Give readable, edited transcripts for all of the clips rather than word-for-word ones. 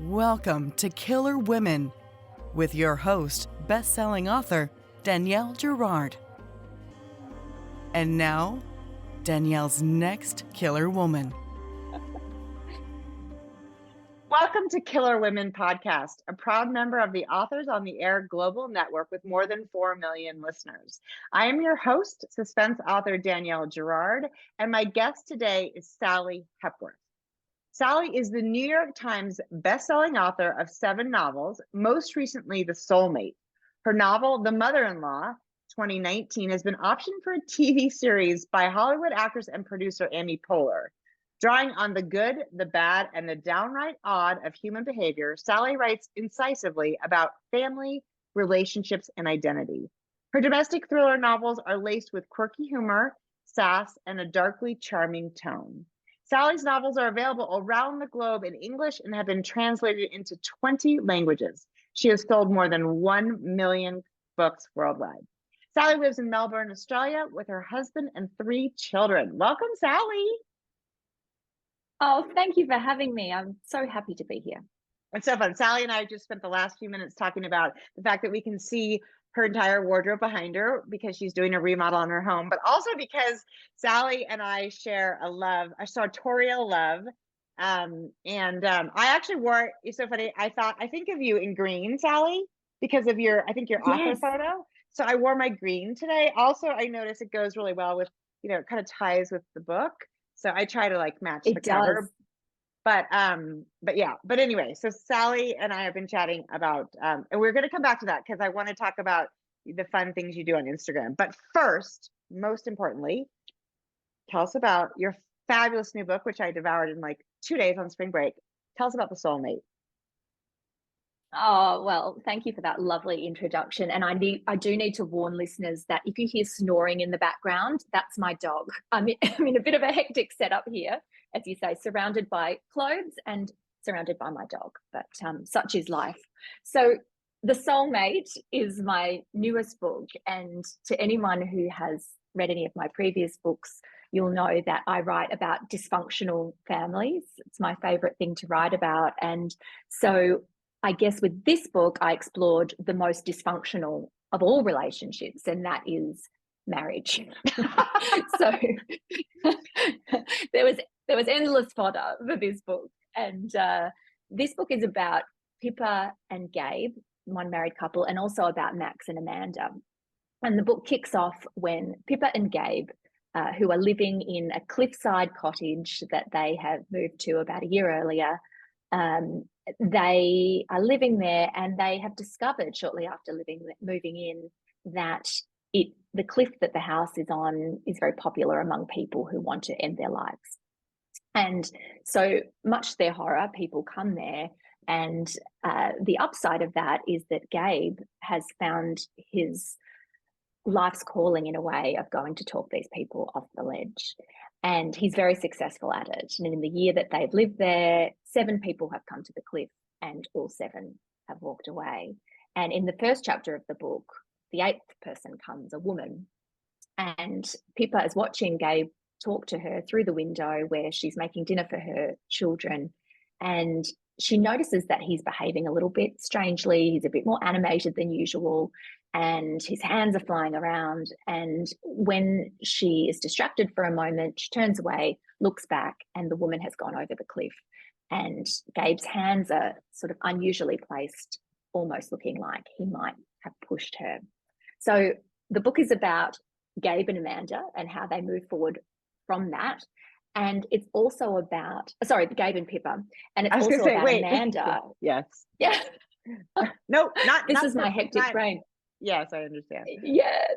Welcome to Killer Women with your host, best-selling author Danielle Girard. And now, Danielle's next killer woman. Welcome to Killer Women Podcast, a proud member of the Authors on the Air Global Network with more than 4 million listeners. I am your host, Suspense author Danielle Girard, and my guest today is Sally Hepworth. Sally is the New York Times bestselling author of 7 novels, most recently The Soulmate. Her novel, The Mother-in-Law, 2019, has been optioned for a TV series by Hollywood actress and producer Amy Poehler. Drawing on the good, the bad, and the downright odd of human behavior, Sally writes incisively about family, relationships, and identity. Her domestic thriller novels are laced with quirky humor, sass, and a darkly charming tone. Sally's novels are available around the globe in English and have been translated into 20 languages. She has sold more than 1 million books worldwide. Sally lives in Melbourne, Australia, with her husband and 3 children. Welcome, Sally. Oh, thank you for having me. I'm so happy to be here. It's so fun. Sally and I just spent the last few minutes talking about the fact that we can see her entire wardrobe behind her because she's doing a remodel on her home, but also because Sally and I share a sartorial love. I actually wore, it's so funny. I think of you in green, Sally, because of your author photo. So I wore my green today. Also, I noticed it goes really well with, it kind of ties with the book. So I try to match the cover, but anyway, so Sally and I have been chatting about, and we're going to come back to that because I want to talk about the fun things you do on Instagram. But first, most importantly, tell us about your fabulous new book, which I devoured in 2 days on spring break. Tell us about The Soulmate. Oh, well, thank you for that lovely introduction. And I do need to warn listeners that if you hear snoring in the background, that's my dog. I'm in a bit of a hectic setup here, as you say, surrounded by clothes and surrounded by my dog, but such is life. So The Soulmate is my newest book. And to anyone who has read any of my previous books, you'll know that I write about dysfunctional families. It's my favorite thing to write about. And so I guess with this book, I explored the most dysfunctional of all relationships, and that is marriage. So there was endless fodder for this book. And this book is about Pippa and Gabe, one married couple, and also about Max and Amanda. And the book kicks off when Pippa and Gabe, who are living in a cliffside cottage that they have moved to about a year earlier, they are living there, and they have discovered shortly after moving in that the cliff that the house is on is very popular among people who want to end their lives. And so, much to their horror, people come there, and the upside of that is that Gabe has found his life's calling in a way of going to talk these people off the ledge. And he's very successful at it. And in the year that they've lived there, 7 people have come to the cliff, and all 7 have walked away. And in the first chapter of the book, the 8th person comes, a woman. And Pippa is watching Gabe talk to her through the window where she's making dinner for her children. And she notices that he's behaving a little bit strangely. He's a bit more animated than usual, and his hands are flying around. And when she is distracted for a moment, she turns away, looks back, and the woman has gone over the cliff. And Gabe's hands are sort of unusually placed, almost looking like he might have pushed her. So the book is about Gabe and Amanda and how they move forward from that. And it's also about, Gabe and Pippa. And it's also about Amanda. Yes. Yeah. No, this is my hectic brain. Yes, I understand. Yes.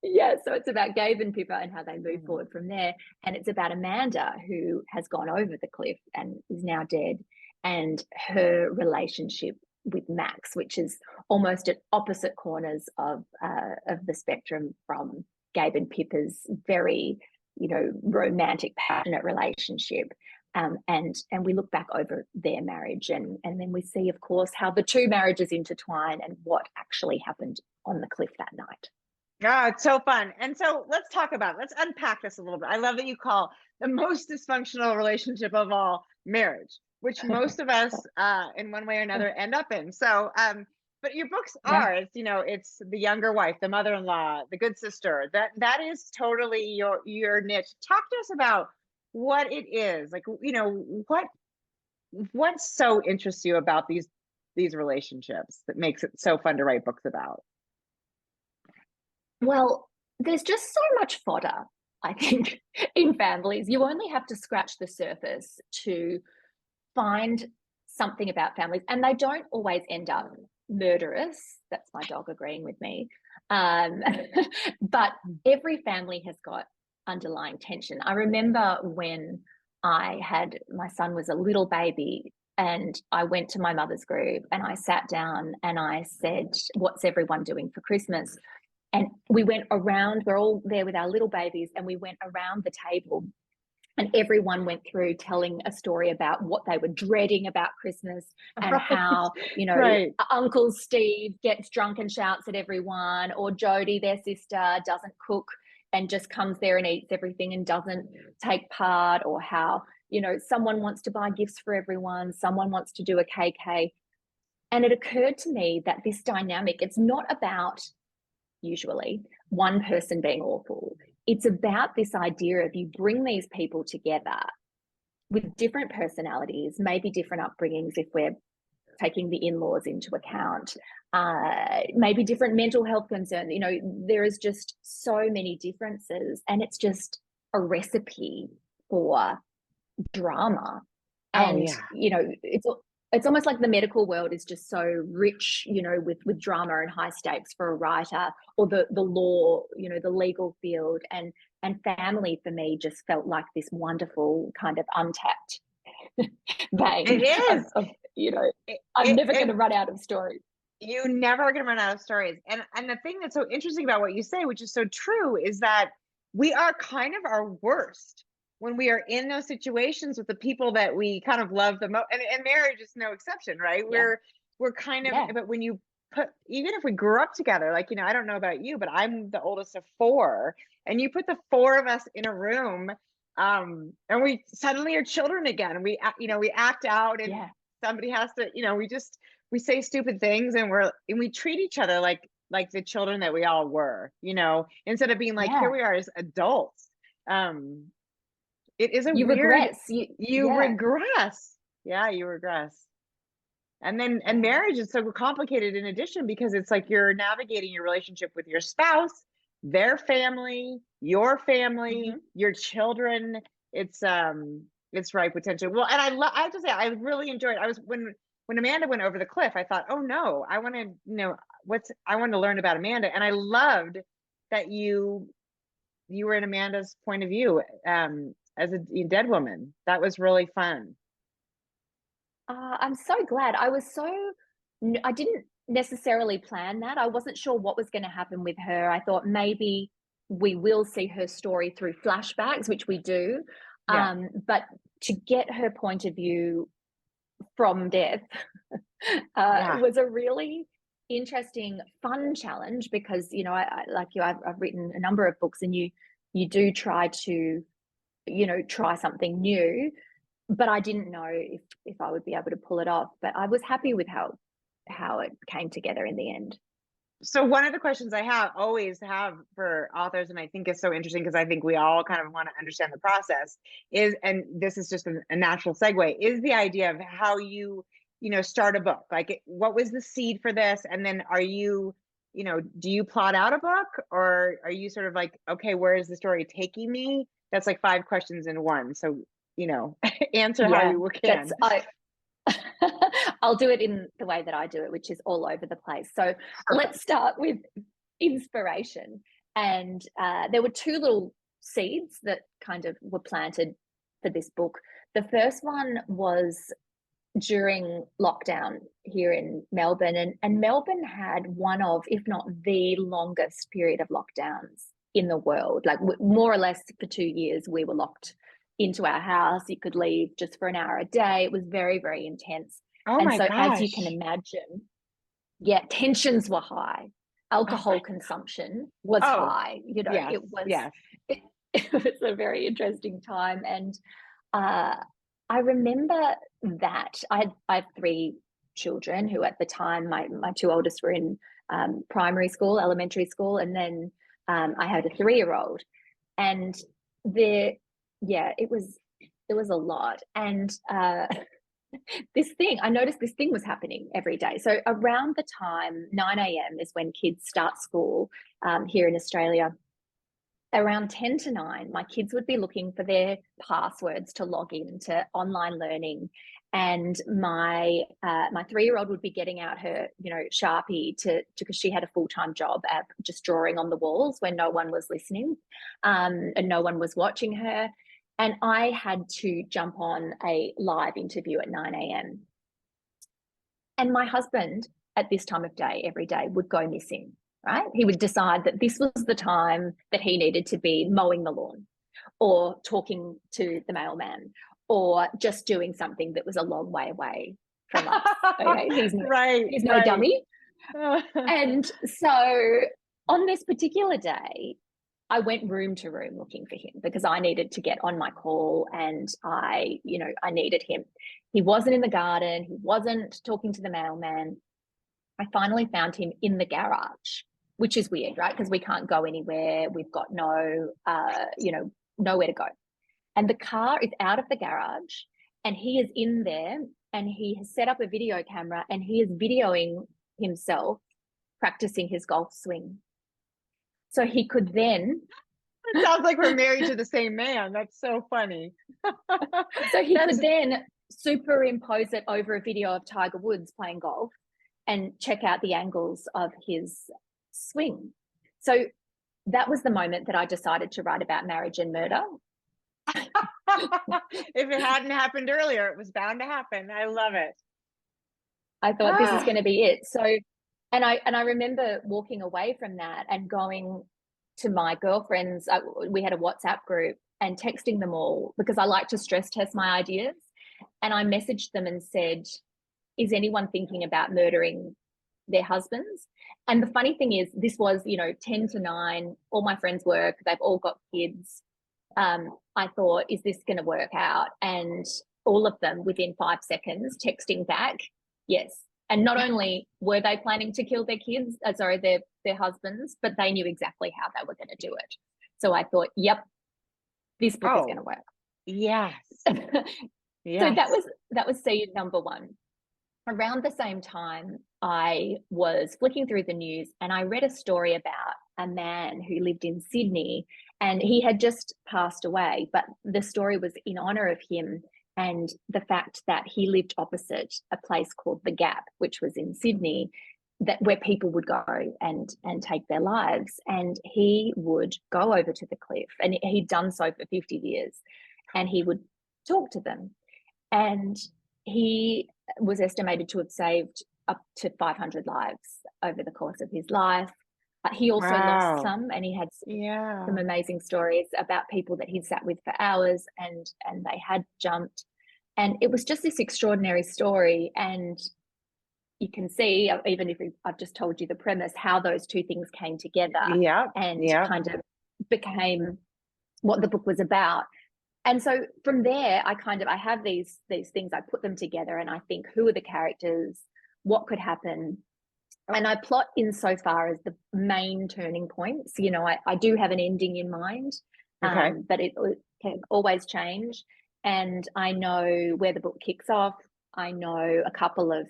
Yeah. So it's about Gabe and Pippa and how they move forward from there. And it's about Amanda, who has gone over the cliff and is now dead, and her relationship with Max, which is almost at opposite corners of the spectrum from Gabe and Pippa's very, romantic, passionate relationship. And we look back over their marriage, and then we see, of course, how the 2 marriages intertwine and what actually happened on the cliff that night. Oh, it's so fun. And so let's unpack this a little bit. I love that you call the most dysfunctional relationship of all marriage. which most of us in one way or another end up in. So but your books Yeah. are, it's the younger wife, the mother-in-law, the good sister. That is totally your niche. Talk to us about what it is. Like, what so interests you about these relationships that makes it so fun to write books about? Well, there's just so much fodder, I think, in families. You only have to scratch the surface to find something about families, and they don't always end up murderous. That's my dog agreeing with me. But every family has got underlying tension. I remember when my son was a little baby, and I went to my mother's group and I sat down and I said, "What's everyone doing for Christmas?" And we went around, we're all there with our little babies, and we went around the table and everyone went through telling a story about what they were dreading about Christmas and how, Right. Uncle Steve gets drunk and shouts at everyone, or Jody, their sister, doesn't cook and just comes there and eats everything and doesn't take part, or how, someone wants to buy gifts for everyone, someone wants to do a KK. And it occurred to me that this dynamic, it's not about usually one person being awful. It's about this idea of you bring these people together with different personalities, maybe different upbringings if we're taking the in-laws into account, maybe different mental health concerns. There is just so many differences, and it's just a recipe for drama. And, it's almost like the medical world is just so rich, with drama and high stakes for a writer, or the law, the legal field, and family for me just felt like this wonderful kind of untapped vein. It is. I'm never going to run out of stories. You never are going to run out of stories. And the thing that's so interesting about what you say, which is so true, is that we are kind of our worst when we are in those situations with the people that we kind of love the most. And marriage is no exception, right? Yeah. We're kind of, but when you even if we grew up together, like, I don't know about you, but I'm the oldest of four, and you put the four of us in a room, and we suddenly are children again, and we act out, and somebody has to, we say stupid things, and we treat each other like the children that we all were, instead of being like, here we are as adults. It is a regress. You regress. Yeah, you regress. And marriage is so complicated in addition, because it's like you're navigating your relationship with your spouse, their family, your family, your children. It's ripe potential. Well, and I have to say, I really enjoyed it. When Amanda went over the cliff, I thought, oh no, I want to I want to learn about Amanda. And I loved that you were in Amanda's point of view as a dead woman. That was really fun. I'm so glad. I didn't necessarily plan that. I wasn't sure what was going to happen with her. I thought maybe we will see her story through flashbacks, which we do. But to get her point of view from death was a really interesting, fun challenge, because, I've written a number of books, and you do try to, try something new. But I didn't know if I would be able to pull it off. But I was happy with how it came together in the end. So one of the questions I always have for authors, and I think is so interesting because I think we all kind of want to understand the process, is, and this is just a natural segue, is the idea of how you start a book. Like, what was the seed for this? And then are you, do you plot out a book, or are you sort of like, okay, where is the story taking me? That's like 5 questions in one. So, answer how you can. I'll do it in the way that I do it, which is all over the place. So let's start with inspiration. And there were 2 little seeds that kind of were planted for this book. The first one was during lockdown here in Melbourne, and Melbourne had one of, if not the longest period of lockdowns in the world. Like, more or less for 2 years, we were locked into our house. You could leave just for an hour a day. It was very, very intense. As you can imagine, tensions were high. Alcohol consumption was high. It was a very interesting time. And I remember that I have three children who at the time, my two oldest were in primary school, elementary school, and then I had a 3-year-old. And it was a lot. And I noticed this thing was happening every day. So around the time 9 a.m. is when kids start school here in Australia. Around 10 to 9, my kids would be looking for their passwords to log into online learning. And my 3-year-old would be getting out her, Sharpie because she had a full-time job at just drawing on the walls when no one was listening, and no one was watching her. And I had to jump on a live interview at 9 a.m. And my husband at this time of day, every day, would go missing, right? He would decide that this was the time that he needed to be mowing the lawn or talking to the mailman or just doing something that was a long way away from us. Okay? He's no dummy. And so on this particular day, I went room to room looking for him because I needed to get on my call and I needed him. He wasn't in the garden. He wasn't talking to the mailman. I finally found him in the garage, which is weird, right? Because we can't go anywhere. We've got nowhere to go. And the car is out of the garage and he is in there and he has set up a video camera and he is videoing himself practicing his golf swing. So he could then... It sounds like we're married to the same man. That's so funny. So he could then superimpose it over a video of Tiger Woods playing golf and check out the angles of his swing. So that was the moment that I decided to write about marriage and murder. If it hadn't happened earlier, it was bound to happen. I love it. I thought this is going to be it. So, and I remember walking away from that and going to my girlfriends. We had a WhatsApp group and texting them all because I like to stress test my ideas. And I messaged them and said, is anyone thinking about murdering their husbands? And the funny thing is, this was, 10 to 9, all my friends work, they've all got kids. I thought, is this going to work out? And all of them within 5 seconds texting back, yes. And not only were they planning to kill their kids, their husbands, but they knew exactly how they were going to do it. So I thought, yep, this book is going to work. Yes. Yes. So that was seed number 1. Around the same time, I was flicking through the news and I read a story about a man who lived in Sydney and he had just passed away, but the story was in honor of him and the fact that he lived opposite a place called The Gap, which was in Sydney, where people would go and take their lives. And he would go over to the cliff, and he'd done so for 50 years, and he would talk to them. And he was estimated to have saved up to 500 lives over the course of his life. He also lost some, and he had some amazing stories about people that he'd sat with for hours and they had jumped. And it was just this extraordinary story. And you can see, even if I've just told you the premise, how those two things came together and kind of became what the book was about. And so from there, I have these things, I put them together and I think, who are the characters? What could happen? And I plot insofar as the main turning points. I do have an ending in mind, but it can always change. And I know where the book kicks off. I know a couple of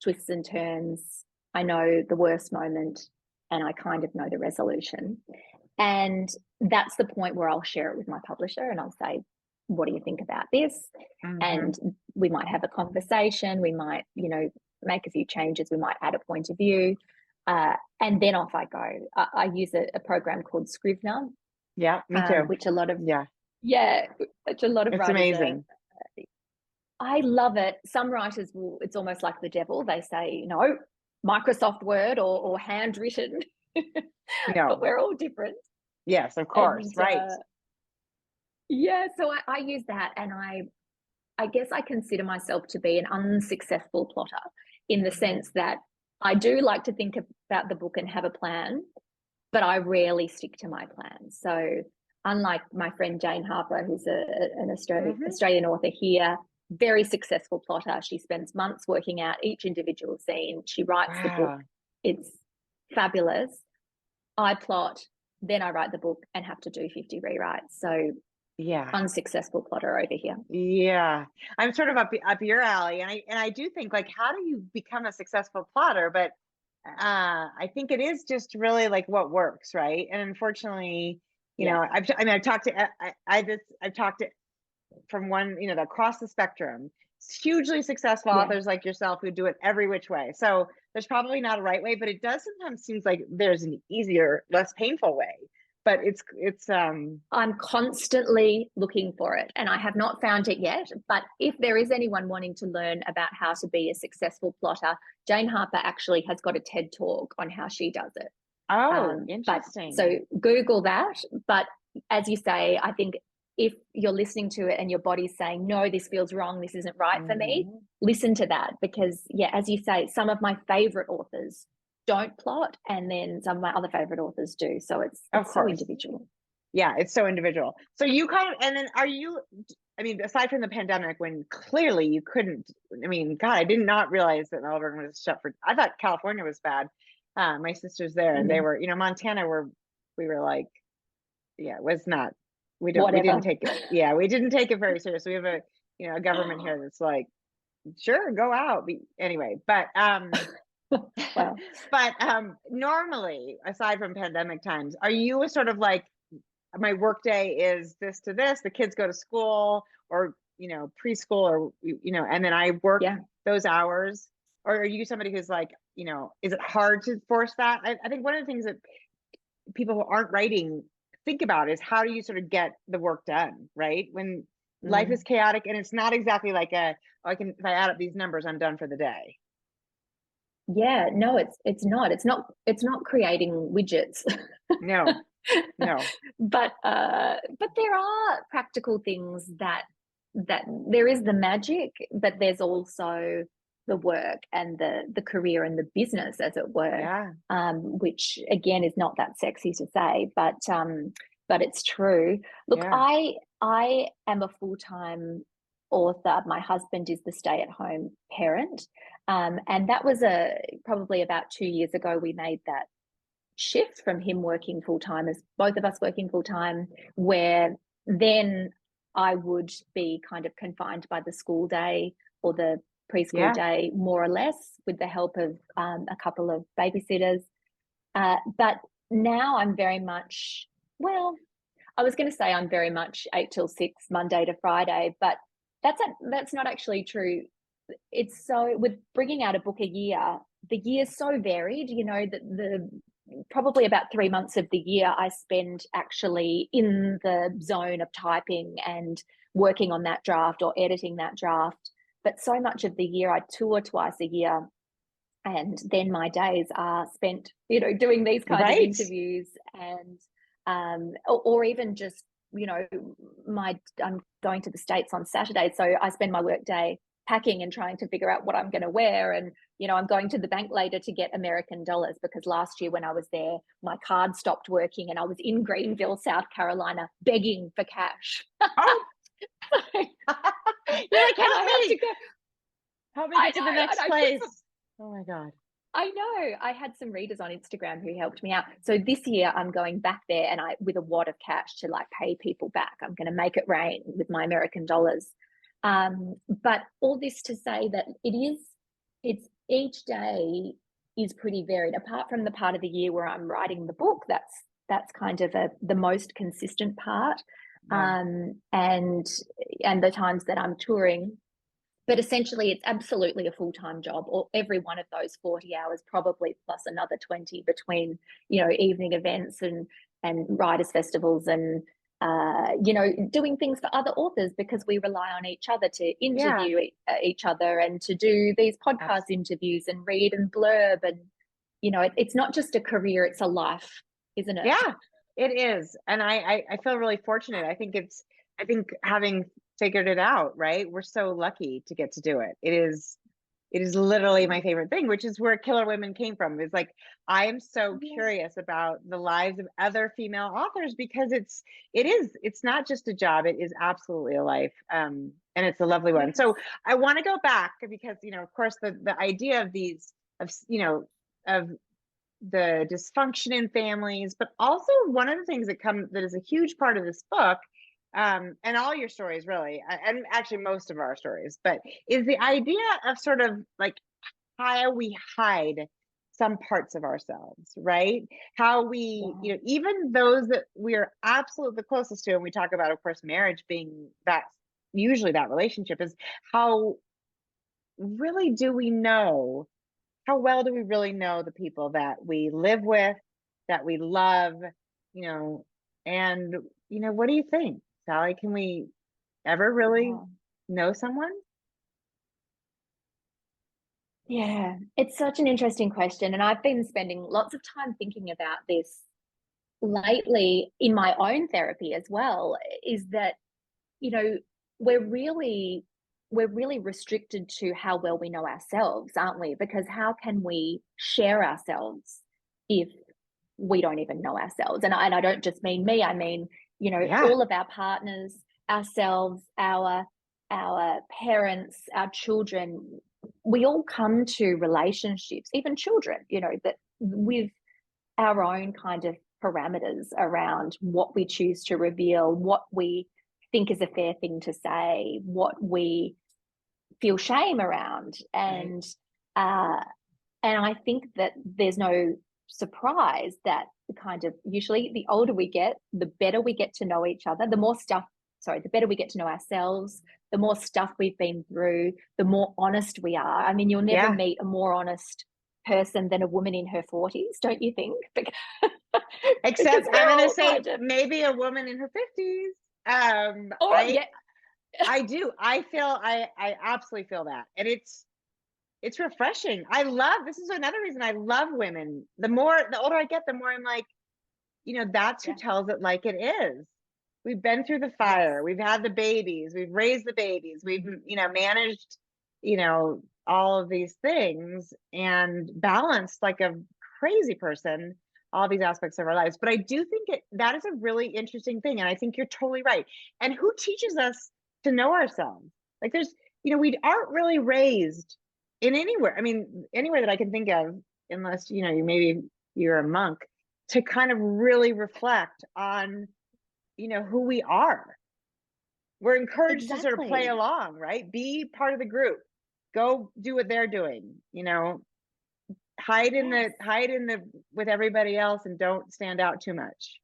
twists and turns. I know the worst moment, and I kind of know the resolution. And that's the point where I'll share it with my publisher and I'll say, what do you think about this? And we might have a conversation. We might, make a few changes. We might add a point of view. And then off I go. I use a program called Scrivener. Yeah, me too. Which a lot of, which a lot of it's writers amazing. I love it. Some writers it's almost like the devil. They say, Microsoft Word or handwritten. But we're all different. Yes, of course. And, right. So I use that, and I guess I consider myself to be an unsuccessful plotter in the sense that I do like to think about the book and have a plan, but I rarely stick to my plan. So unlike my friend Jane Harper, who's an Australian author here, very successful plotter. She spends months working out each individual scene. She writes the book. It's fabulous. I plot, then I write the book and have to do 50 rewrites. So yeah, unsuccessful plotter over here. Yeah, I'm sort of up your alley, and I do think, like, how do you become a successful plotter? But I think it is just really like what works, right? And unfortunately, you know, I've talked to I've talked to from one, you know, across the spectrum, hugely successful authors like yourself who do it every which way. So there's probably not a right way, but it does sometimes seems like there's an easier, less painful way. But it's I'm constantly looking for it, and I have not found it yet. But if there is anyone wanting to learn about how to be a successful plotter, Jane Harper actually has got a TED talk on how she does it. Oh, interesting. So Google that. But as you say, I think if you're listening to it and your body's saying, no, this feels wrong, this isn't right for me, listen to that. Because, as you say, some of my favorite authors don't plot, and then some of my other favorite authors do. So it's so individual. Yeah, it's so individual. So you kind of, and then are you, I mean, aside from the pandemic, when clearly you couldn't, I mean, God, I did not realize that Melbourne was shut for, I thought California was bad. My sister's there, and they were, you know, Montana, we were like, yeah, it was not, we didn't take it. Yeah, we didn't take it very seriously. We have a, you know, a government here that's like, sure, go out. Anyway, but Wow. but normally, aside from pandemic times, are you a sort of like, my work day is this to this, the kids go to school or, you know, preschool, or, you know, and then I work those hours? Or are you somebody who's like, you know, is it hard to force that? I think one of the things that people who aren't writing think about is how do you sort of get the work done, right? When life is chaotic, and it's not exactly like if I add up these numbers, I'm done for the day. Yeah, no, it's not creating widgets. No. But there are practical things that there is the magic, but there's also the work and the career and the business, as it were. Which again is not that sexy to say, but it's true. Look, I am a full-time author. My husband is the stay-at-home parent. And that was probably about 2 years ago, we made that shift from him working full-time, as both of us working full-time, where then I would be kind of confined by the school day or the preschool day, more or less, with the help of a couple of babysitters. But now I'm very much, well, I was going to say I'm very much 8 till 6, Monday to Friday, but that's not actually true. It's so, with bringing out a book a year, the year's so varied, you know, that the probably about 3 months of the year I spend actually in the zone of typing and working on that draft or editing that draft. But so much of the year I tour twice a year, and then my days are spent, you know, doing these kind of interviews, and or even just, you know, I'm going to the States on Saturday, so I spend my work day packing and trying to figure out what I'm going to wear. And, you know, I'm going to the bank later to get American dollars, because last year when I was there, my card stopped working and I was in Greenville, South Carolina, begging for cash. Oh. You're like, help me get to the next place. Oh my God. I know. I had some readers on Instagram who helped me out. So this year I'm going back there, and with a wad of cash to like pay people back. I'm going to make it rain with my American dollars. But all this to say that it's each day is pretty varied, apart from the part of the year where I'm writing the book. That's kind of the most consistent part. And the times that I'm touring. But essentially it's absolutely a full-time job, or every one of those 40 hours, probably plus another 20 between, you know, evening events and writers' festivals and you know, doing things for other authors, because we rely on each other to interview each other and to do these podcast interviews and read and blurb. And, you know, it's not just a career, it's a life, isn't it? Yeah, it is. And I feel really fortunate. I think having figured it out, right? We're so lucky to get to do it. It is It is literally my favorite thing, which is where Killer Women came from. It's like, I am so curious about the lives of other female authors, because it's not just a job, it is absolutely a life. And it's a lovely one. So I want to go back because, of course, the idea of these, of the dysfunction in families, but also one of the things that is a huge part of this book, and all your stories really, and actually most of our stories, but is the idea of sort of like how we hide some parts of ourselves, right? How we, even those that we are absolutely the closest to, and we talk about, of course, marriage being that, usually that relationship, is how really do we know, how well do we really know the people that we live with, that we love, and, what do you think, Sally? Can we ever really know someone? Yeah, it's such an interesting question. And I've been spending lots of time thinking about this lately in my own therapy as well, is that, we're really restricted to how well we know ourselves, aren't we? Because how can we share ourselves if we don't even know ourselves? And I don't just mean me, I mean, all of our partners, ourselves, our parents, our children. We all come to relationships, even children, that with our own kind of parameters around what we choose to reveal, what we think is a fair thing to say, what we feel shame around. And I think that there's no surprise that usually the older we get, the better we get to know each other, the better we get to know ourselves, the more stuff we've been through, the more honest we are. I mean, you'll never meet a more honest person than a woman in her 40s, don't you think? Except I'm going to say maybe a woman in her 50s. I do. I absolutely feel that. And it's refreshing. This is another reason I love women. The older I get, the more I'm like, that's who tells it like it is. We've been through the fire. We've had the babies. We've raised the babies. We've, managed, all of these things and balanced like a crazy person all these aspects of our lives. But I do think that is a really interesting thing. And I think you're totally right. And who teaches us to know ourselves? Like we aren't really raised in anywhere. I mean, anywhere that I can think of, unless, maybe you're a monk, to kind of really reflect on, who we are. We're encouraged to sort of play along, right? Be part of the group. Go do what they're doing, hide in the with everybody else and don't stand out too much.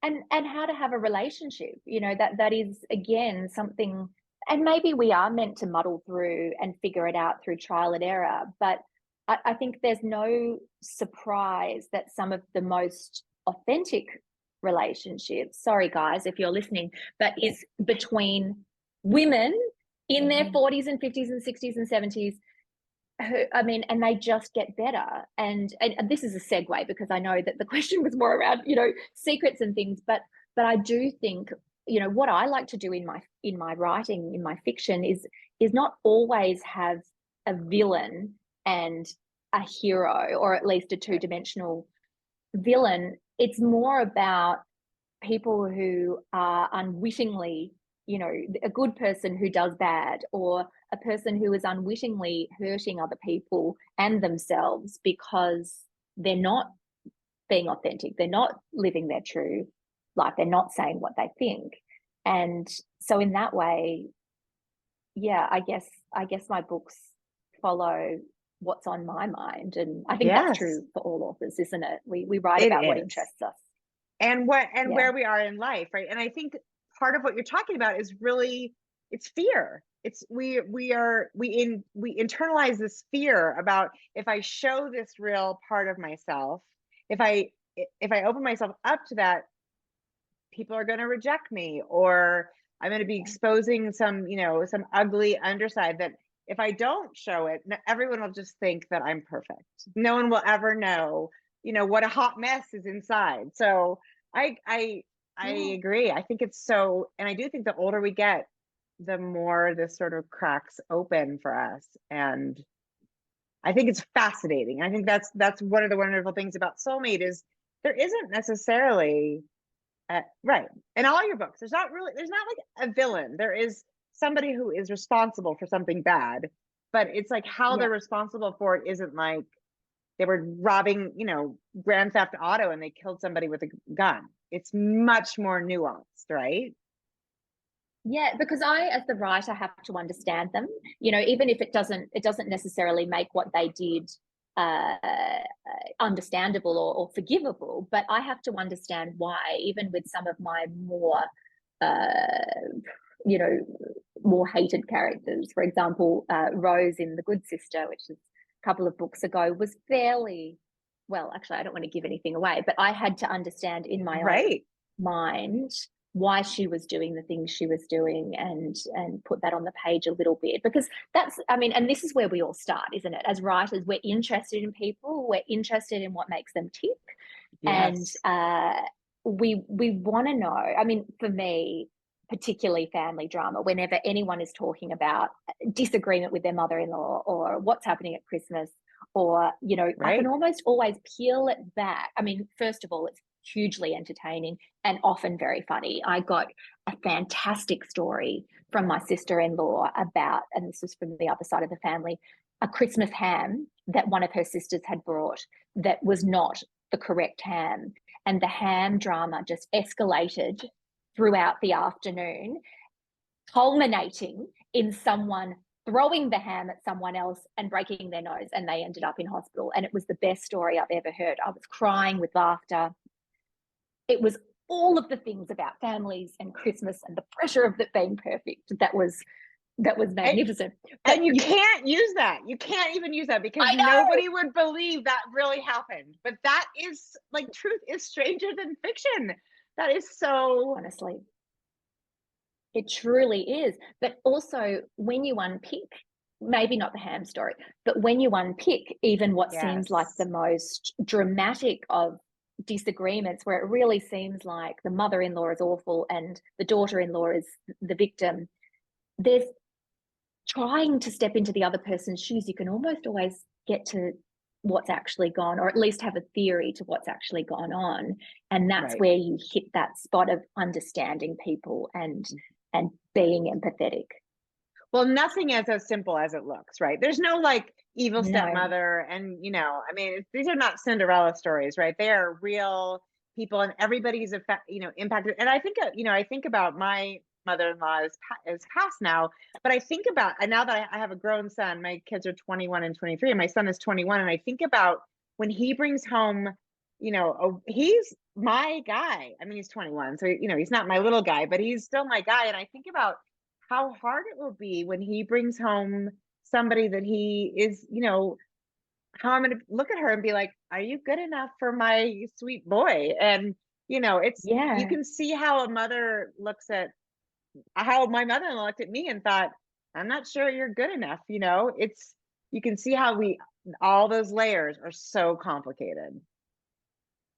And how to have a relationship, that is again something, and maybe we are meant to muddle through and figure it out through trial and error, but I think there's no surprise that some of the most authentic relationships, sorry guys if you're listening, but is between women in their 40s and 50s and 60s and 70s, and they just get better. And this is a segue because I know that the question was more around, secrets and things, but I do think, what I like to do in my writing, in my fiction, is not always have a villain and a hero, or at least a two-dimensional villain. It's more about people who are unwittingly, a good person who does bad, or a person who is unwittingly hurting other people and themselves because they're not being authentic. They're not living their true life. They're not saying what they think. And so in that way, I guess my books follow what's on my mind. And I think that's true for all authors, isn't it? We write about what interests us. And where we are in life, right? And I think part of what you're talking about is really, it's fear. It's we internalize this fear about, if I show this real part of myself, if I open myself up to that, people are going to reject me, or I'm going to be exposing some ugly underside that if I don't show it, everyone will just think that I'm perfect. No one will ever know, what a hot mess is inside. So I agree. I think it's so, and I do think the older we get, the more this sort of cracks open for us. And I think it's fascinating. I think that's one of the wonderful things about Soulmate is there isn't necessarily right in all your books. There's not like a villain. There is somebody who is responsible for something bad, but it's like how they're responsible for it isn't like they were robbing, Grand Theft Auto and they killed somebody with a gun. It's much more nuanced, right? Yeah, because I, as the writer, have to understand them. Even if it doesn't necessarily make what they did understandable or forgivable, but I have to understand why. Even with some of my more, more hated characters, for example, Rose in The Good Sister, which is a couple of books ago, was fairly well. Actually, I don't want to give anything away, but I had to understand in my own mind why she was doing the things she was doing and put that on the page a little bit, because and this is where we all start, isn't it? As writers, we're interested in people, we're interested in what makes them tick. Yes. And we want to know, for me, particularly family drama, whenever anyone is talking about disagreement with their mother-in-law or what's happening at Christmas, or I can almost always peel it back. First of all, it's hugely entertaining and often very funny. I got a fantastic story from my sister-in-law about, and this was from the other side of the family, a Christmas ham that one of her sisters had brought that was not the correct ham. And the ham drama just escalated throughout the afternoon, culminating in someone throwing the ham at someone else and breaking their nose, and they ended up in hospital. And it was the best story I've ever heard. I was crying with laughter. It was all of the things about families and Christmas and the pressure of it being perfect. That was magnificent. And you can't use that. You can't even use that because nobody would believe that really happened. But that is like, truth is stranger than fiction. That is so, honestly, it truly is. But also when you unpick, maybe not the ham story, but when you unpick even what seems like the most dramatic of disagreements, where it really seems like the mother-in-law is awful and the daughter-in-law is the victim, there's trying to step into the other person's shoes. You can almost always get to what's actually gone, or at least have a theory to what's actually gone on. And that's where you hit that spot of understanding people and being empathetic. Well, nothing is as simple as it looks, right? There's no like evil stepmother, and these are not Cinderella stories, right? They are real people, and everybody's impacted. And I think about my mother-in-law is passed now, but I think about, and now that I have a grown son, my kids are 21 and 23, and my son is 21, and I think about when he brings home, he's my guy. He's 21, so he's not my little guy, but he's still my guy. And I think about how hard it will be when he brings home somebody that he is, how I'm going to look at her and be like, are you good enough for my sweet boy? And, you can see how a mother looks at how my mother-in-law looked at me and thought, I'm not sure you're good enough. You can see how all those layers are so complicated.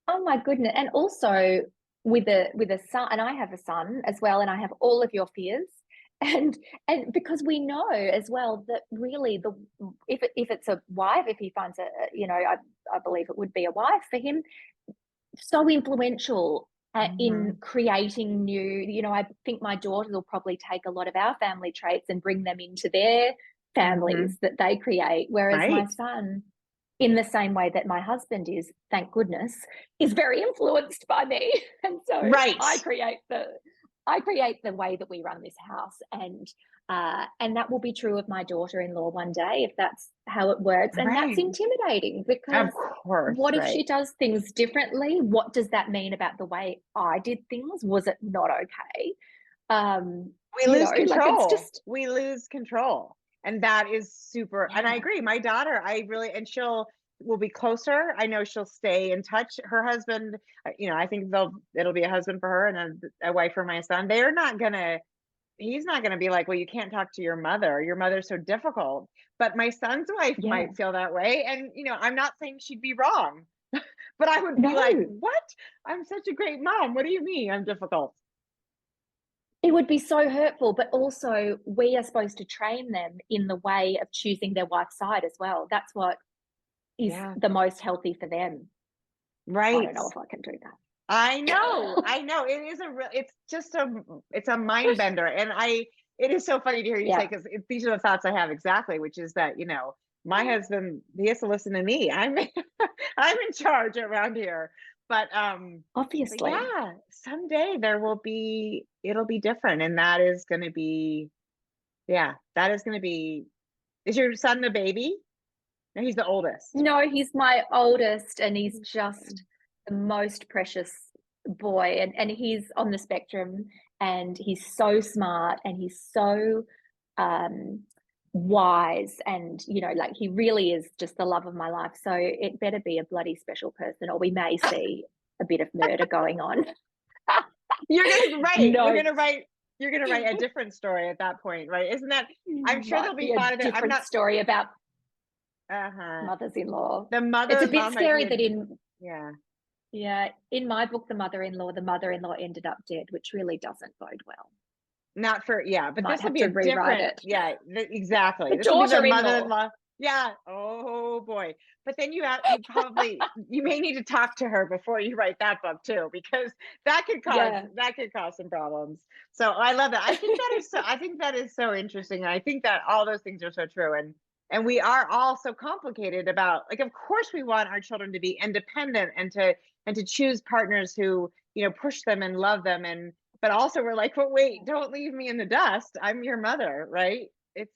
Oh my goodness. And also with a son, and I have a son as well, and I have all of your fears. And because we know as well that really if it's a wife, if he finds I believe it would be a wife for him, so influential in creating new, I think my daughters will probably take a lot of our family traits and bring them into their families that they create. Whereas my son, in the same way that my husband is, thank goodness, is very influenced by me. And so I create the way that we run this house, and that will be true of my daughter-in-law one day if that's how it works. And that's intimidating, because what if she does things differently? What does that mean about the way I did things? Was it not okay? We lose control. We lose control, and that is super. And I agree. My daughter, will be closer. I know she'll stay in touch. Her husband, I think it'll be a husband for her and a wife for my son. He's not gonna be like, well, you can't talk to your mother. Your mother's so difficult. But my son's wife might feel that way. And, I'm not saying she'd be wrong, but I would be like, what? I'm such a great mom. What do you mean I'm difficult? It would be so hurtful, but also we are supposed to train them in the way of choosing their wife's side as well. That's what is the most healthy for them. Right. I don't know if I can do that. I know. It is it's a mind bender. And it is so funny to hear you say, because these are the thoughts I have exactly, which is that, my husband, he has to listen to me. I'm in charge around here. But obviously, yeah, someday it'll be different. And that is going to be, is your son the baby? No, he's the oldest. No, he's my oldest, and he's just the most precious boy. And he's on the spectrum, and he's so smart, and he's so wise, and like he really is just the love of my life. So it better be a bloody special person, or we may see a bit of murder going on. You're gonna write a different story at that point, right? Isn't that? I'm sure there'll be a different story about mothers-in-law. The mother. It's a bit scary that in my book, the mother-in-law ended up dead, which really doesn't bode well. Not for but might this will have be to a rewrite different. it. Yeah, exactly. The this will be the daughter-in-law. mother-in-law. Yeah. Oh boy. But then you may need to talk to her before you write that book too, because that could cause some problems. So I love that. I think that is so interesting. And I think that all those things are so true. And we are all so complicated about, like, of course we want our children to be independent and to choose partners who, push them and love them. But also we're like, well, wait, don't leave me in the dust. I'm your mother, right? It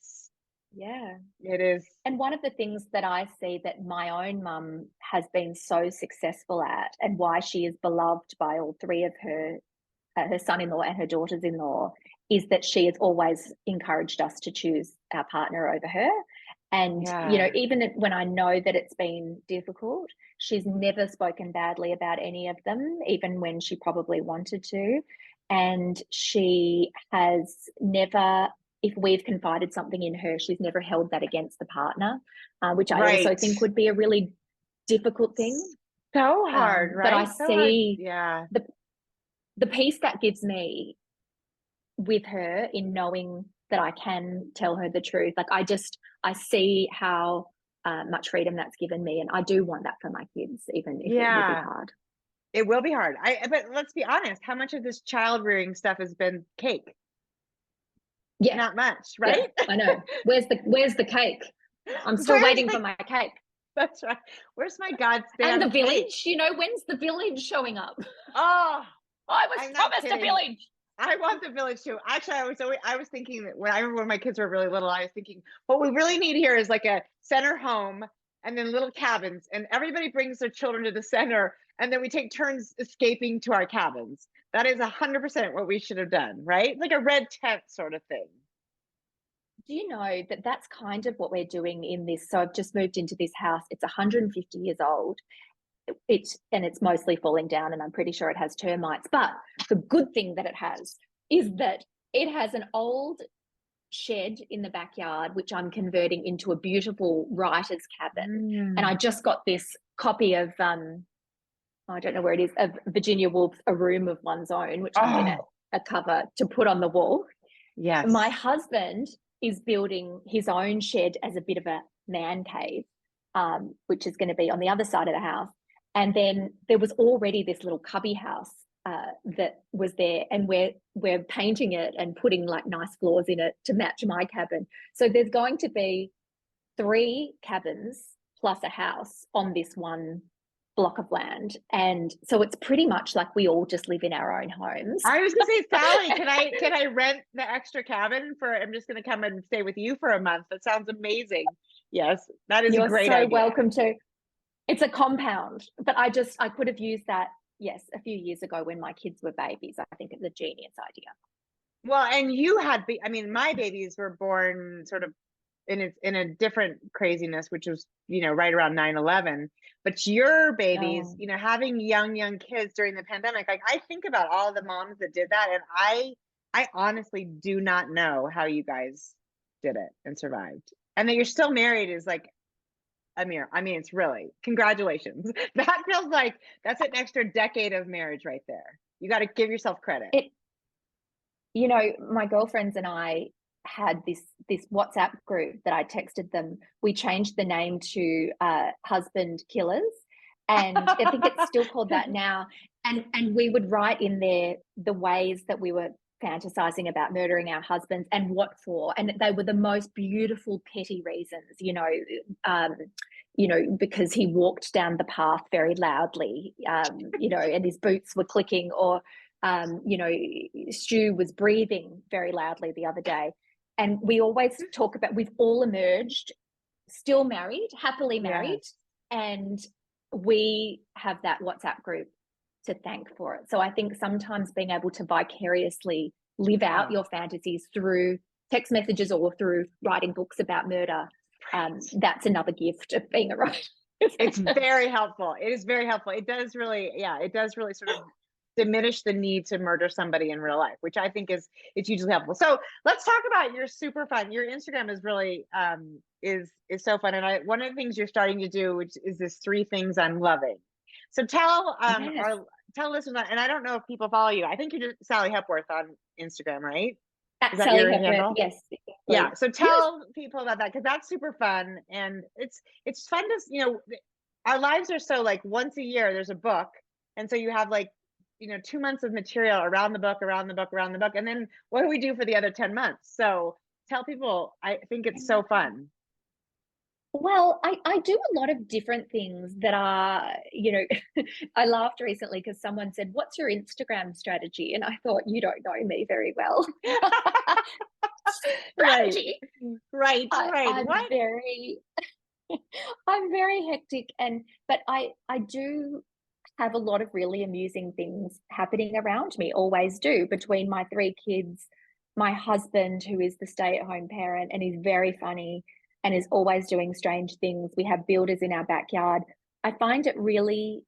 is. And one of the things that I see that my own mum has been so successful at, and why she is beloved by all three of her son-in-law and her daughters-in-law, is that she has always encouraged us to choose our partner over her. And, even when I know that it's been difficult, she's never spoken badly about any of them, even when she probably wanted to. And she has never, if we've confided something in her, she's never held that against the partner, which I also think would be a really difficult thing. So hard, right? But I so see hard. the peace that gives me with her in knowing that I can tell her the truth. Like I see how much freedom that's given me, and I do want that for my kids, even if it will be hard. It will be hard. But let's be honest, how much of this child rearing stuff has been cake? Yeah. Not much, right? Yeah, I know. Where's the cake? I'm still waiting for my cake. That's right. Where's my God's damn And the cake? village, when's the village showing up? Oh, I was promised a village. I want the village too. Actually, I was thinking that when my kids were really little, I was thinking what we really need here is like a center home and then little cabins, and everybody brings their children to the center, and then we take turns escaping to our cabins. That is 100% what we should have done, right? Like a red tent sort of thing. Do you know that that's kind of what we're doing in this? So I've just moved into this house. It's 150 years old. It's mostly falling down, and I'm pretty sure it has termites. But the good thing that it has is that it has an old shed in the backyard, which I'm converting into a beautiful writer's cabin. And I just got this copy of I don't know where it is, of Virginia Woolf's A Room of One's Own, which I'm going to cover to put on the wall. Yes. My husband is building his own shed as a bit of a man cave, which is going to be on the other side of the house. And then there was already this little cubby house that was there, and we're painting it and putting like nice floors in it to match my cabin. So there's going to be 3 cabins plus a house on this one block of land, and so it's pretty much like we all just live in our own homes. I was gonna say, Sally, can I rent the extra cabin I'm just gonna come and stay with you for a month? That sounds amazing. Yes, that is a great idea. You're so welcome to. It's a compound, but I could have used that, yes, a few years ago when my kids were babies. I think it's a genius idea. Well, and you had, my babies were born sort of in a different craziness, which was, right around 9/11. But your babies, having young kids during the pandemic, like I think about all the moms that did that, and I honestly do not know how you guys did it and survived. And that you're still married is like a miracle. It's really, congratulations. That feels like that's an extra decade of marriage right there. You got to give yourself credit. you know, my girlfriends and I had this WhatsApp group that I texted them. We changed the name to Husband Killers, and I think it's still called that now. And we would write in there the ways that we were fantasizing about murdering our husbands and what for. And they were the most beautiful, petty reasons, because he walked down the path very loudly, and his boots were clicking, or Stu was breathing very loudly the other day. And we always talk about, we've all emerged, still married, happily married, Yes. and we have that WhatsApp group to thank for it. So I think sometimes being able to vicariously live out your fantasies through text messages or through writing books about murder, that's another gift of being a writer. It's very helpful. It is very helpful. It does really sort of diminish the need to murder somebody in real life, which I think it's hugely helpful. So let's talk about your super fun. Your Instagram is really is so fun. And one of the things you're starting to do, which is this 3 things I'm loving. So tell tell listeners, and I don't know if people follow you. I think you're just Sally Hepworth on Instagram, right? That's Is that Sally your Hepworth, handle? yes. Yeah. So tell people about that, because that's super fun, and it's fun to our lives are so like once a year there's a book, and so you have like 2 months of material around the book, and then what do we do for the other 10 months? So tell people. I think it's so fun. Well, I do a lot of different things that are, I laughed recently because someone said, "What's your Instagram strategy?" And I thought, you don't know me very well. Strategy. Right. I'm What? I'm very hectic, but I do have a lot of really amusing things happening around me, always do, between my 3 kids, my husband, who is the stay-at-home parent and is very funny and is always doing strange things. We have builders in our backyard. I find it really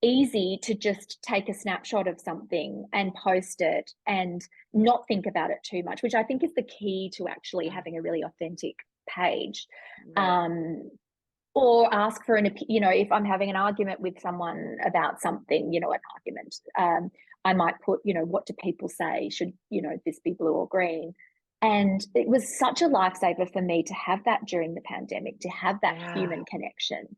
easy to just take a snapshot of something and post it and not think about it too much, which I think is the key to actually having a really authentic page. Right. Or ask for if I'm having an argument with someone about something, an argument, I might put, what do people say? Should, this be blue or green? And it was such a lifesaver for me to have that during the pandemic, to have that human connection.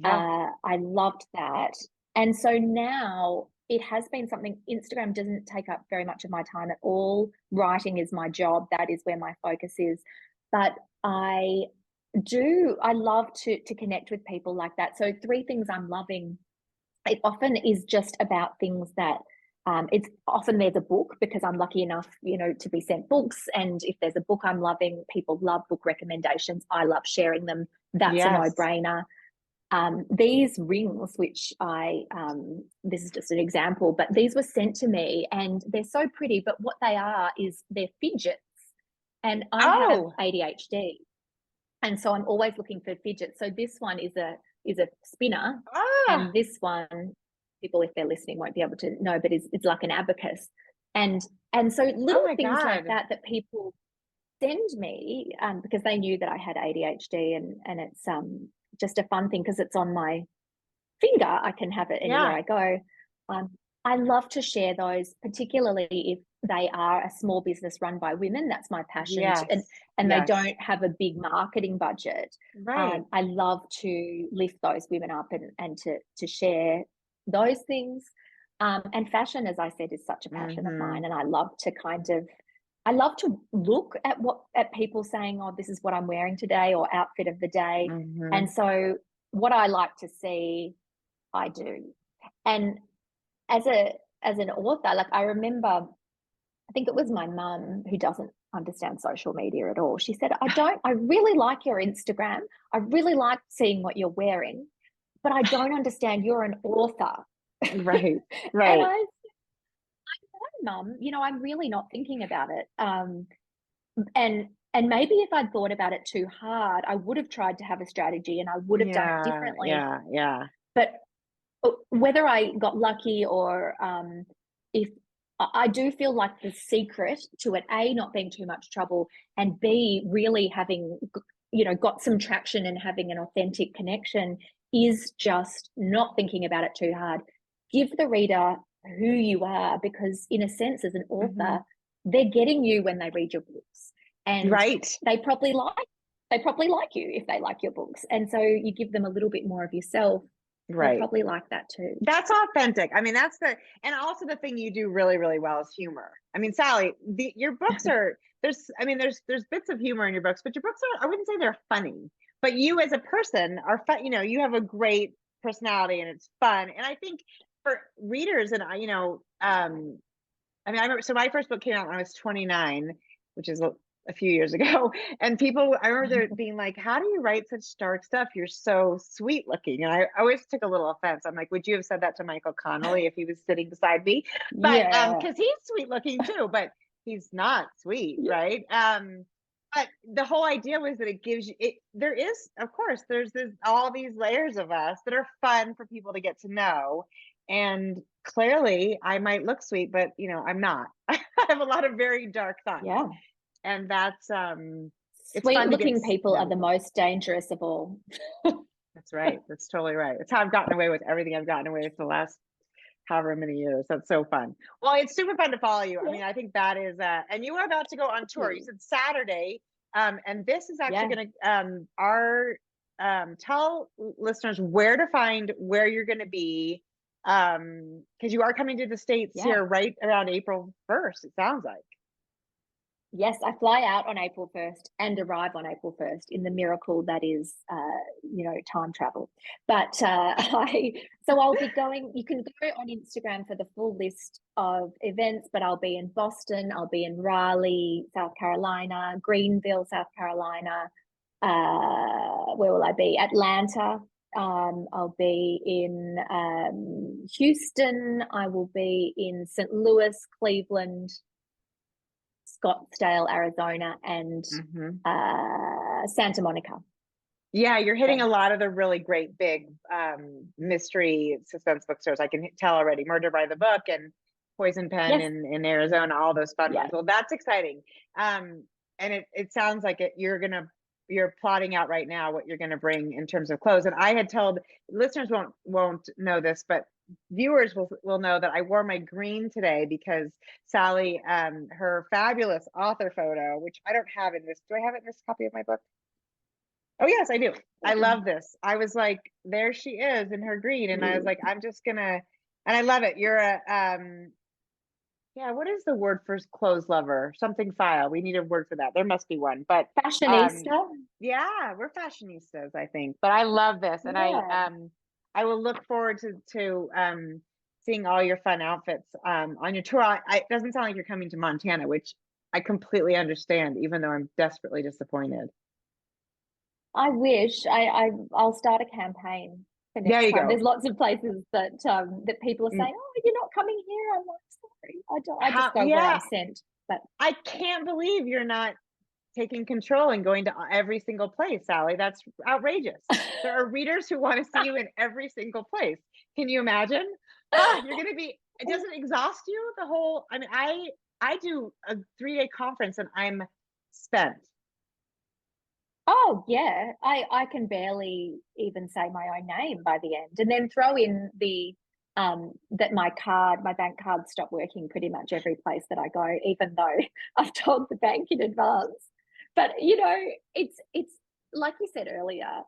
I loved that. And so now it has been something. Instagram doesn't take up very much of my time at all. Writing is my job. That is where my focus is. But I love to connect with people like that. So 3 things I'm loving, it often is just about things that it's often there's a book, because I'm lucky enough, to be sent books. And if there's a book I'm loving, people love book recommendations. I love sharing them. That's a no-brainer. These rings, which this is just an example, but these were sent to me and they're so pretty, but what they are is they're fidgets. And I have ADHD. And so I'm always looking for fidgets. So this one is a spinner, and this one, people, if they're listening, won't be able to know, but it's like an abacus. And so little things like that people send me, because they knew that I had ADHD, and it's just a fun thing because it's on my finger. I can have it anywhere I go. I love to share those, particularly if they are a small business run by women. That's my passion. And they don't have a big marketing budget. Right. I love to lift those women up and to share those things. And fashion, as I said, is such a passion of mine. And I love to look at people saying, "Oh, this is what I'm wearing today," or outfit of the day. And so what I like to see, I do. And as an author, like I remember, I think it was my mum, who doesn't understand social media at all. She said, I really like your Instagram. I really like seeing what you're wearing, but I don't understand. You're an author. Right. And I said, Mum, I'm really not thinking about it. And maybe if I'd thought about it too hard, I would have tried to have a strategy and I would have done it differently. Yeah. But whether I got lucky or if I do feel like the secret to it, A, not being too much trouble, and B, really having, got some traction and having an authentic connection, is just not thinking about it too hard. Give the reader who you are, because in a sense, as an author, Mm-hmm. they're getting you when they read your books, and Right. they probably like you if they like your books, and so you give them a little bit more of yourself. They'll Right. probably like that too. That's authentic. I mean, and also the thing you do really, really well is humor. I mean, Sally, your books are, there's bits of humor in your books, but your books are, I wouldn't say they're funny, but you as a person are fun. You know, you have a great personality and it's fun. And I think for readers and I mean, I remember, so my first book came out when I was 29, which is a few years ago. And people, I remember there being like, how do you write such dark stuff? You're so sweet looking. And I always took a little offense. I'm like, would you have said that to Michael Connolly if he was sitting beside me? But because he's sweet looking too, but he's not sweet, right? But the whole idea was that it gives you there is, of course, there's all these layers of us that are fun for people to get to know. And clearly I might look sweet, but I'm not. I have a lot of very dark thoughts. Yeah. And that's it's sweet fun looking to people are the most dangerous of all. That's right. That's totally right. It's how I've gotten away with everything I've gotten away with the last however many years. That's so fun. Well, it's super fun to follow you. I mean, I think that is and you are about to go on tour. You said Saturday. And this is actually gonna tell listeners where to find where you're gonna be. Because you are coming to the States here right around April 1st, it sounds like. Yes, I fly out on April 1st and arrive on April 1st in the miracle that is, time travel. But so I'll be going, you can go on Instagram for the full list of events, but I'll be in Boston, I'll be in Raleigh, South Carolina, Greenville, South Carolina. Where will I be? Atlanta. I'll be in Houston. I will be in St. Louis, Cleveland, Scottsdale, Arizona, and Santa Monica. Yeah, you're hitting a lot of the really great big mystery suspense bookstores. I can tell already. Murder by the Book and Poison Pen in Arizona, all those fun ones. Well, that's exciting. And it sounds like you're plotting out right now what you're gonna bring in terms of clothes. And I had told listeners won't know this, but viewers will know that I wore my green today because Sally, her fabulous author photo, which I don't have in this. Do I have it in this copy of my book? Oh yes, I do. I love this. I was like, there she is in her green, and I was like, I'm just gonna, and I love it. You're what is the word for clothes lover? Something file. We need a word for that. There must be one. But fashionista. Yeah, we're fashionistas, I think. But I love this, and I will look forward to seeing all your fun outfits on your tour. It doesn't sound like you're coming to Montana, which I completely understand, even though I'm desperately disappointed. I wish. I'll start a campaign for next time. There's lots of places that people are saying, "Oh, you're not coming here." I'm like, sorry, I just go where I'm sent. But I can't believe you're not taking control and going to every single place, Sally. That's outrageous. There are readers who want to see you in every single place. Can you imagine? You're going to be, it doesn't exhaust you the whole, I mean, I do a 3-day conference and I'm spent. Oh yeah, I can barely even say my own name by the end, and then throw in the that my bank card stopped working pretty much every place that I go, even though I've told the bank in advance. But it's like you said earlier,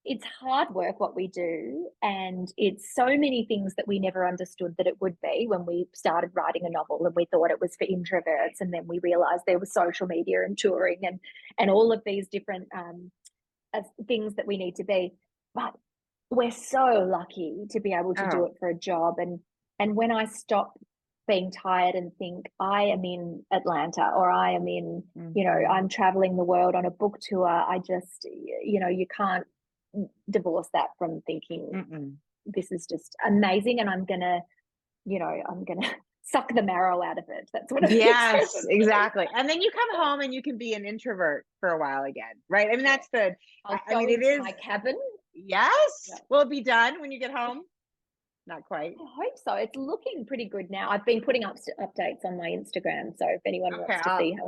it's hard work what we do, and it's so many things that we never understood that it would be when we started writing a novel, and we thought it was for introverts, and then we realized there was social media and touring and all of these different things that we need to be. But we're so lucky to be able to do it for a job, and when I stop being tired and think I am in Atlanta or I am in I'm traveling the world on a book tour, I just you can't divorce that from thinking this is just amazing, and I'm gonna suck the marrow out of it. That's what it is. Yes, exactly. And then you come home and you can be an introvert for a while again, right? I mean, that's the it is my cabin. Yes. Will it be done when you get home? Not quite. I hope so. It's looking pretty good now. I've been putting up updates on my Instagram, so if anyone wants to see how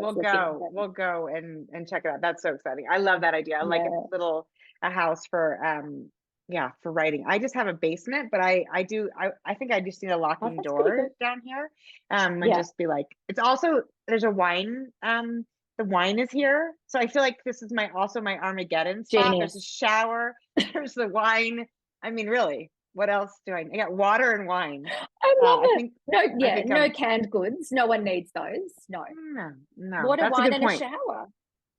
we'll go and check it out. That's so exciting. I love that idea. I like a house for yeah, for writing. I just have a basement, but I think I just need a Oh, locking that's pretty door good. down here. And Yeah. just be like, it's also, there's a wine, the wine is here. So I feel like this is also my Armageddon spot. There's a Genius. shower, there's the wine. I mean, really, what else do I got? Water and wine. I love I it. think, No, I yeah, think no canned goods. No one needs those. No. no, Water, that's a wine, good and a point. shower.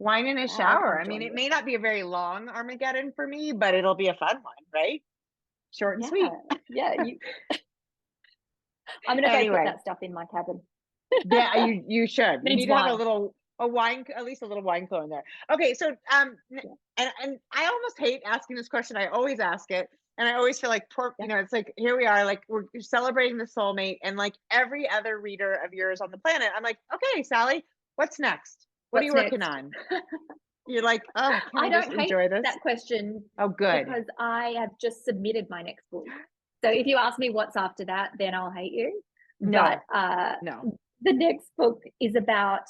Wine in a Wow, I shower. can't I mean, join it you. may not be a very long Armageddon for me, but it'll be a fun one, right? Short and Yeah, sweet. yeah. I'm gonna go put Anyway, that stuff in my cabin. yeah, you should. You Needs need to have wine. a wine, at least a little wine cooler in there. Okay, so Yeah. and I almost hate asking this question. I always ask it, and I always feel like poor, Yeah. it's like here we are, like we're celebrating the soulmate, and like every other reader of yours on the planet, I'm like, okay, Sally, what's next? What are you What's working next? on? You're like, oh, can I I just don't hate enjoy this? that question Oh, good. because I have just submitted my next book. So if you ask me what's after that, then I'll hate you. No, But no. the next book is about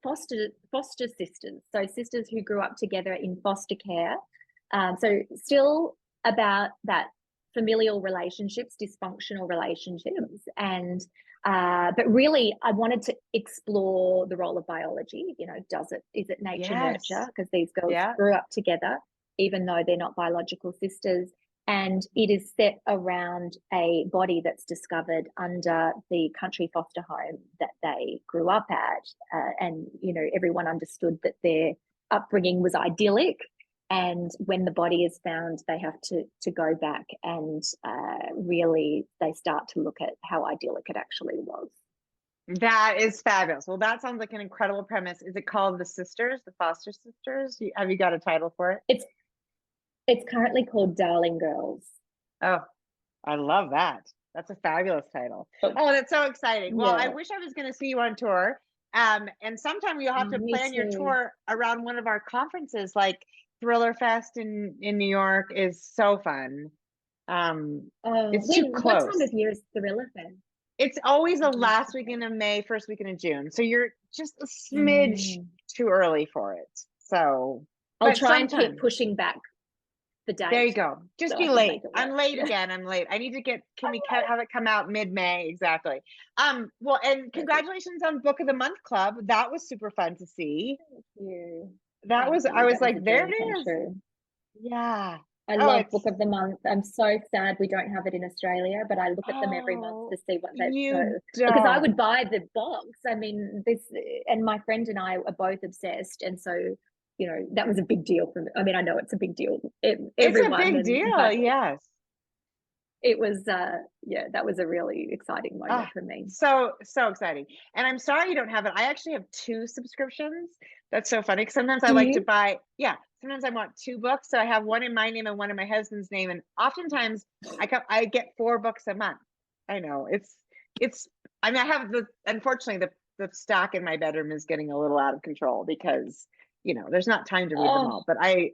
foster sisters, so sisters who grew up together in foster care. So still about that familial relationships, dysfunctional relationships, and but really I wanted to explore the role of biology. Is it nature nurture? Yes. Because these girls Yeah. grew up together, even though they're not biological sisters. And it is set around a body that's discovered under the country foster home that they grew up at. And, everyone understood that their upbringing was idyllic. And when the body is found, they have to go back and really they start to look at how idyllic it actually was. That is fabulous. Well, that sounds like an incredible premise. Is it called The Sisters, The Foster Sisters? Have you got a title for it? It's currently called Darling Girls. Oh, I love that. That's a fabulous title. Oh, that's so exciting. Well, I yeah. wish I was going to see you on tour. And sometime you'll have to Me plan your too. tour around one of our conferences, like Thriller Fest in New York is so fun. It's too What close. time of year is Thriller Fest? It's always the last weekend of May, first weekend of June. So you're just a smidge too early for it. So I'll try and keep pushing back the date. There you go. Just so be late. I'm late again. I'm late. I need to have it come out mid-May? Exactly. Well, and congratulations on Book of the Month Club. That was super fun to see. Thank you. I was like, there it is. True. Yeah. I love Book of the Month. I'm so sad we don't have it in Australia, but I look at them every month to see what they've shown. Because I would buy the box. I mean, and my friend and I are both obsessed. And so, that was a big deal for me. I mean, I know it's a big deal. It's a big deal, yes. It was, that was a really exciting moment for me. So exciting. And I'm sorry you don't have it. I actually have 2 subscriptions. That's so funny. Because sometimes I like to buy, sometimes I want 2 books. So I have one in my name and one in my husband's name. And oftentimes I get 4 books a month. I know I mean, I have unfortunately the stock in my bedroom is getting a little out of control because, there's not time to read them all, but I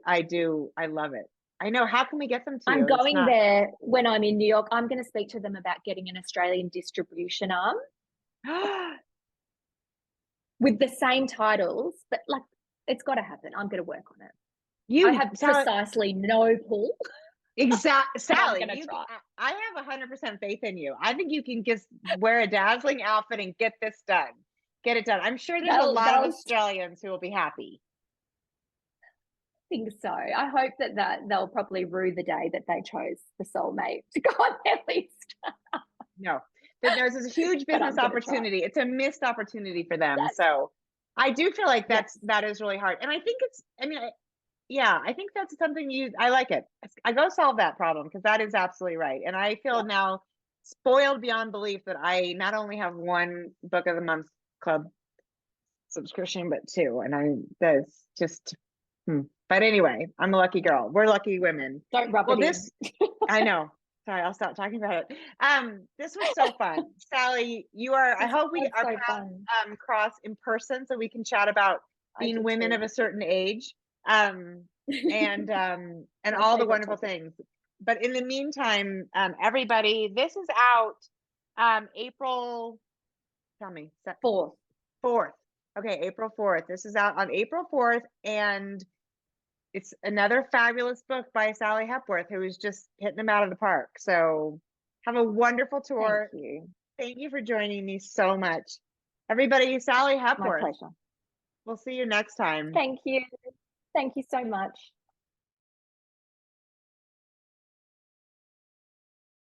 love it. I know. How can we get them to you? I'm going there when I'm in New York. I'm going to speak to them about getting an Australian distribution arm with the same titles, but it's got to happen. I'm going to work on it. I have precisely no pull. Exactly. Sally, try. I have 100% faith in you. I think you can just wear a dazzling outfit and get this done. Get it done. I'm sure there's a lot of Australians who will be happy. Think so. I hope that they'll probably rue the day that they chose the Soulmate to go on their list. No, there's a huge business opportunity. It's a missed opportunity for them. So I do feel like that is really hard. And I think I think that's something I like it. I go solve that problem because that is absolutely right. And I feel now spoiled beyond belief that I not only have 1 Book of the Month Club subscription, but 2. And that's just, But anyway, I'm a lucky girl. We're lucky women. Don't rub it in. I know. Sorry, I'll stop talking about it. This was so fun. Sally, I hope we are cross in person so we can chat about being women of a certain age. And all the wonderful things. But in the meantime, everybody, this is out April, tell me. 4th. Okay, April 4th. This is out on April 4th. And it's another fabulous book by Sally Hepworth, who is just hitting them out of the park. So have a wonderful tour. Thank you. Thank you for joining me so much. Everybody, Sally My Hepworth. pleasure. We'll see you next time. Thank you. Thank you so much.